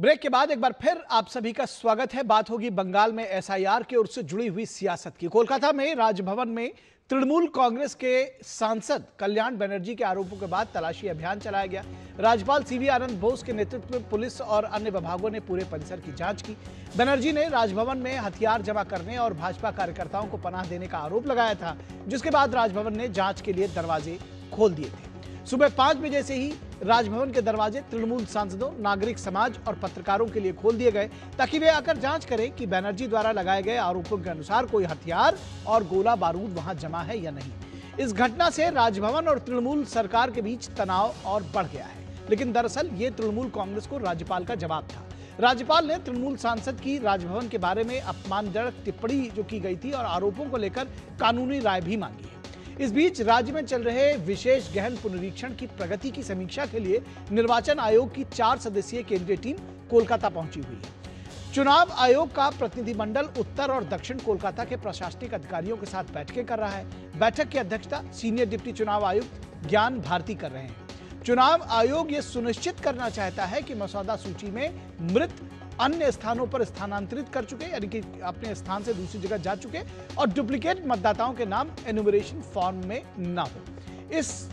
Break के बाद एक बार फिर आप सभी का स्वागत है। बात होगी बंगाल में एसआईआर के और उससे जुड़ी हुई सियासत की। कोलकाता में राजभवन में तृणमूल कांग्रेस के सांसद कल्याण बनर्जी के आरोपों के बाद तलाशी अभियान चलाया गया। राज्यपाल सीवी आनंद बोस के नेतृत्व में पुलिस और अन्य विभागों ने पूरे परिसर की जांच की। बनर्जी ने राजभवन में हथियार जमा करने और भाजपा कार्यकर्ताओं को पनाह देने का आरोप लगाया था, जिसके बाद राजभवन ने जांच के लिए दरवाजे खोल दिए थे। सुबह 5 बजे से ही राजभवन के दरवाजे तृणमूल सांसदों, नागरिक समाज और पत्रकारों के लिए खोल दिए गए ताकि वे आकर जांच करें कि बनर्जी द्वारा लगाए गए आरोपों के अनुसार कोई हथियार और गोला बारूद वहां जमा है या नहीं। इस घटना से राजभवन और तृणमूल सरकार के बीच तनाव और बढ़ गया है, लेकिन दरअसल ये तृणमूल कांग्रेस को राज्यपाल का जवाब था। राज्यपाल ने तृणमूल सांसद की राजभवन के बारे में अपमानजनक टिप्पणी जो की गई थी और आरोपों को लेकर कानूनी राय भी मांगी है। इस बीच राज्य में चल रहे विशेष गहन पुनरीक्षण की प्रगति की समीक्षा के लिए निर्वाचन आयोग की 4 सदस्यीय केंद्रीय टीम कोलकाता पहुंची हुई है। चुनाव आयोग का प्रतिनिधिमंडल उत्तर और दक्षिण कोलकाता के प्रशासनिक अधिकारियों के साथ बैठकें कर रहा है। बैठक की अध्यक्षता सीनियर डिप्टी चुनाव आयुक्त ज्ञान भारती कर रहे हैं। चुनाव आयोग यह सुनिश्चित करना चाहता है कि मसौदा सूची में मृत अन्य स्थानों पर स्थानांतरित कर चुके, यानी कि अपने स्थान से दूसरी जगह जा चुके और डुप्लीकेट मतदाताओं के नाम एनुमरेशन फॉर्म में ना हो। इस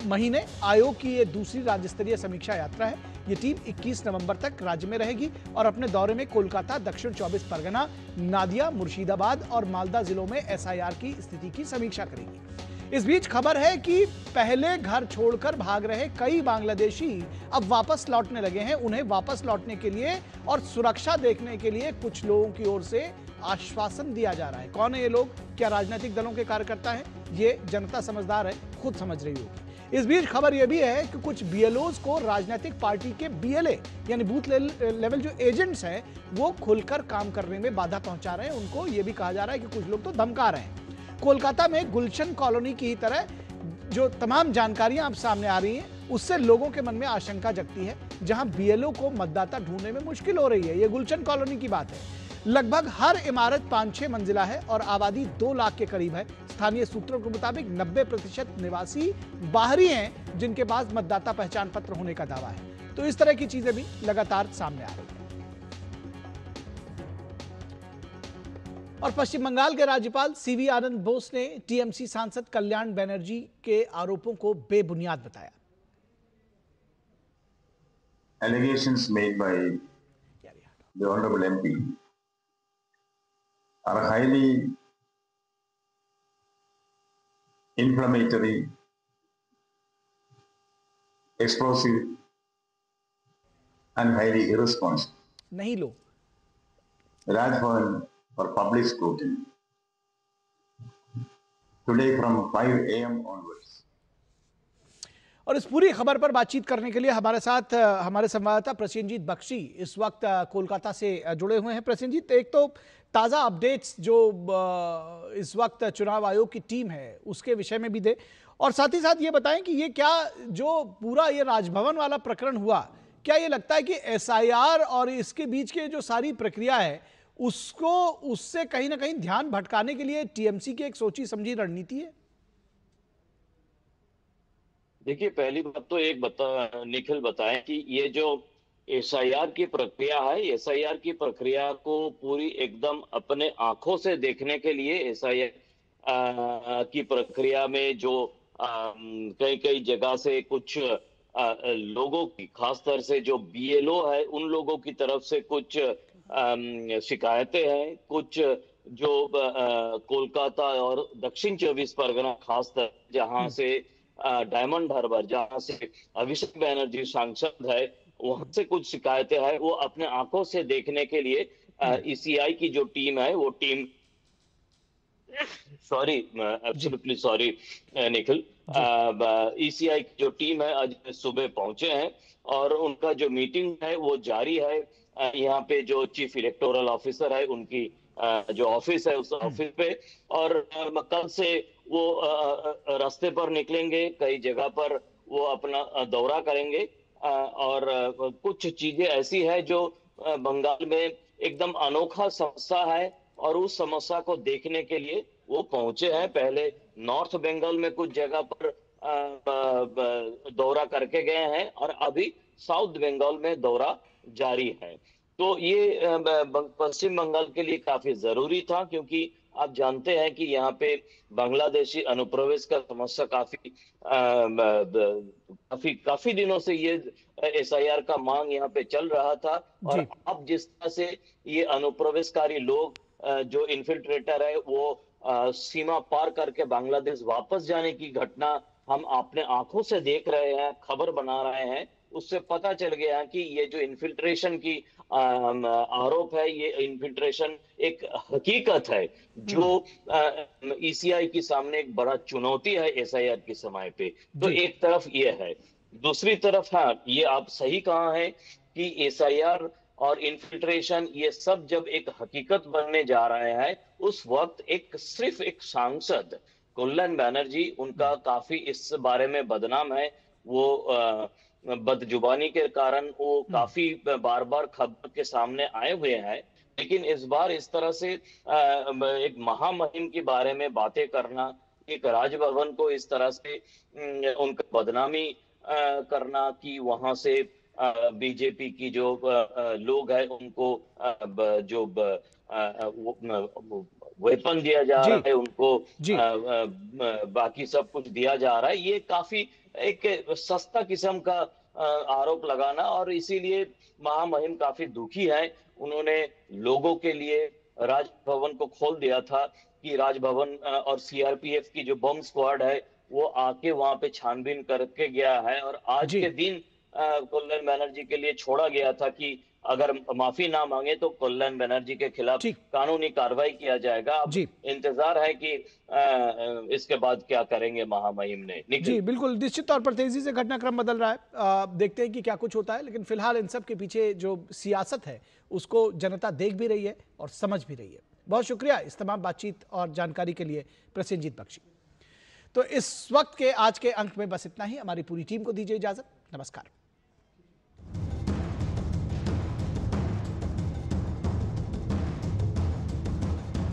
महीने आयोग की यह दूसरी राज्य स्तरीय समीक्षा यात्रा है। ये टीम 21 नवंबर तक राज्य में रहेगी और अपने दौरे में कोलकाता, दक्षिण 24 परगना, नादिया, मुर्शिदाबाद और मालदा जिलों में एसआईआर की स्थिति की समीक्षा करेगी। इस बीच खबर है कि पहले घर छोड़कर भाग रहे कई बांग्लादेशी अब वापस लौटने लगे हैं। उन्हें वापस लौटने के लिए और सुरक्षा देखने के लिए कुछ लोगों की ओर से आश्वासन दिया जा रहा है। कौन है ये लोग? क्या राजनीतिक दलों के कार्यकर्ता हैं? ये जनता समझदार है, खुद समझ रही होगी। इस बीच खबर यह भी है कि कुछ बीएलओज को राजनीतिक पार्टी के बीएलए यानी बूथ लेवल जो एजेंट्स हैं वो खुलकर काम करने में बाधा पहुंचा रहे हैं। उनको यह भी कहा जा रहा है कि कुछ लोग तो धमका रहे हैं। कोलकाता में गुलशन कॉलोनी की तरह जो तमाम जानकारियां अब सामने आ रही हैं, उससे लोगों के मन में आशंका जगती है। जहां बीएलओ को मतदाता ढूंढने में मुश्किल हो रही है, ये गुलशन कॉलोनी की बात है। लगभग हर इमारत 5-6 मंजिला है और आबादी 2 लाख के करीब है। स्थानीय सूत्रों के मुताबिक 90% निवासी बाहरी हैं, जिनके पास मतदाता पहचान पत्र होने का दावा है। तो इस तरह की चीजें भी लगातार सामने आ रही है। और पश्चिम बंगाल के राज्यपाल सीवी आनंद बोस ने टीएमसी सांसद कल्याण बनर्जी के आरोपों को बेबुनियाद बताया। Allegations made by the Honorable MP are highly inflammatory, explosive, and highly irresponsible. नहीं लो Rajbhavan for public scrutiny today from 5 AM onwards. और इस पूरी खबर पर बातचीत करने के लिए हमारे साथ हमारे संवाददाता प्रसेनजीत बख्शी इस वक्त कोलकाता से जुड़े हुए हैं। प्रसेनजीत, एक तो ताज़ा अपडेट्स जो इस वक्त चुनाव आयोग की टीम है उसके विषय में भी दे, और साथ ही साथ ये बताएं कि ये क्या जो पूरा ये राजभवन वाला प्रकरण हुआ, क्या ये लगता है कि एसआईआर और इसके बीच की जो सारी प्रक्रिया है उसको उससे कहीं ना कहीं ध्यान भटकाने के लिए टीएमसी की एक सोची समझी रणनीति है? देखिए, पहली बात तो निखिल बताएं कि ये जो एसआईआर की प्रक्रिया है, एसआईआर की प्रक्रिया को पूरी एकदम अपने आंखों से देखने के लिए एसआईआर की प्रक्रिया में जो कई कई जगह से कुछ लोगों की, खासतौर से जो बीएलओ है उन लोगों की तरफ से कुछ शिकायतें हैं। कुछ जो कोलकाता और दक्षिण 24 परगना खासतौर जहां से डायमंड हार्बर, जहां से अभिषेक बनर्जी सांसद है, वहां से कुछ शिकायतें हैं। वो अपने आंखों से देखने के लिए ईसीआई की जो टीम है वो team absolutely sorry Nikhil, ECI की जो टीम है आज सुबह पहुंचे हैं और उनका जो मीटिंग है वो जारी है। यहाँ पे जो चीफ इलेक्टोरल ऑफिसर है उनकी जो ऑफिस है उस ऑफिस पे, और कल से वो रास्ते पर निकलेंगे, कई जगह पर वो अपना दौरा करेंगे और कुछ चीजें ऐसी है जो बंगाल में एकदम अनोखा समस्या है और उस समस्या को देखने के लिए वो पहुंचे हैं। पहले नॉर्थ बंगाल में कुछ जगह पर दौरा करके गए हैं और अभी साउथ बंगाल में दौरा जारी है। तो ये पश्चिम बंगाल के लिए काफी जरूरी था, क्योंकि आप जानते हैं कि यहाँ पे बांग्लादेशी अनुप्रवेश का समस्या काफी दिनों से ये एसआईआर का मांग यहाँ पे चल रहा था। और जी। अब जिस तरह से ये अनुप्रवेशकारी लोग जो इन्फिल्ट्रेटर है वो सीमा पार करके बांग्लादेश वापस जाने की घटना हम अपने आंखों से देख रहे हैं, खबर बना रहे हैं, उससे पता चल गया कि ये जो इन्फिल्ट्रेशन की आरोप है, ये इन्फिल्ट्रेशन एक हकीकत है जो ईसीआई के सामने एक बड़ा चुनौती है एसआईआर के समय पे। तो जी। एक तरफ ये है, दूसरी तरफ हाँ, ये आप सही कहा है कि एसआईआर और इन्फिल्ट्रेशन ये सब जब एक हकीकत बनने जा रहे हैं, उस वक्त सिर्फ एक सांसद कल्याण बनर्जी, उनका काफी इस बारे में बदनाम है। वो बदजुबानी के कारण वो काफी बार बार खबर के सामने आए हुए हैं। लेकिन इस बार इस तरह से एक महामहिम के बारे में बातें करना, एक राजभवन को इस तरह से उनका बदनामी करना कि वहां से बीजेपी की जो लोग हैं उनको जो वेपन दिया जा जी। रहा है, उनको जी। बाकी सब कुछ दिया जा रहा है, ये काफी एक सस्ता किस्म का आरोप लगाना। और इसीलिए महामहिम काफी दुखी है। उन्होंने लोगों के लिए राजभवन को खोल दिया था कि राजभवन और सीआरपीएफ की जो बम स्क्वाड है वो आके वहां पे छानबीन करके गया है। और आज जी। के दिन कल्याण बनर्जी के लिए छोड़ा गया था कि अगर माफी ना मांगे तो कल्याण बनर्जी के खिलाफ ठीक। कानूनी कार्रवाई किया जाएगा। अब जी। इंतजार है कि इसके बाद क्या करेंगे महामहिम ने। जी निखिल। बिल्कुल, निश्चित तौर पर तेजी से घटनाक्रम बदल रहा है। देखते हैं कि क्या कुछ होता है, लेकिन फिलहाल इन सब के पीछे जो सियासत है उसको जनता देख भी रही है और समझ भी रही है। बहुत शुक्रिया इस तमाम बातचीत और जानकारी के लिए प्रसेनजीत बख्शी। तो इस वक्त के आज के अंक में बस इतना ही। हमारी पूरी टीम को दीजिए इजाजत। नमस्कार।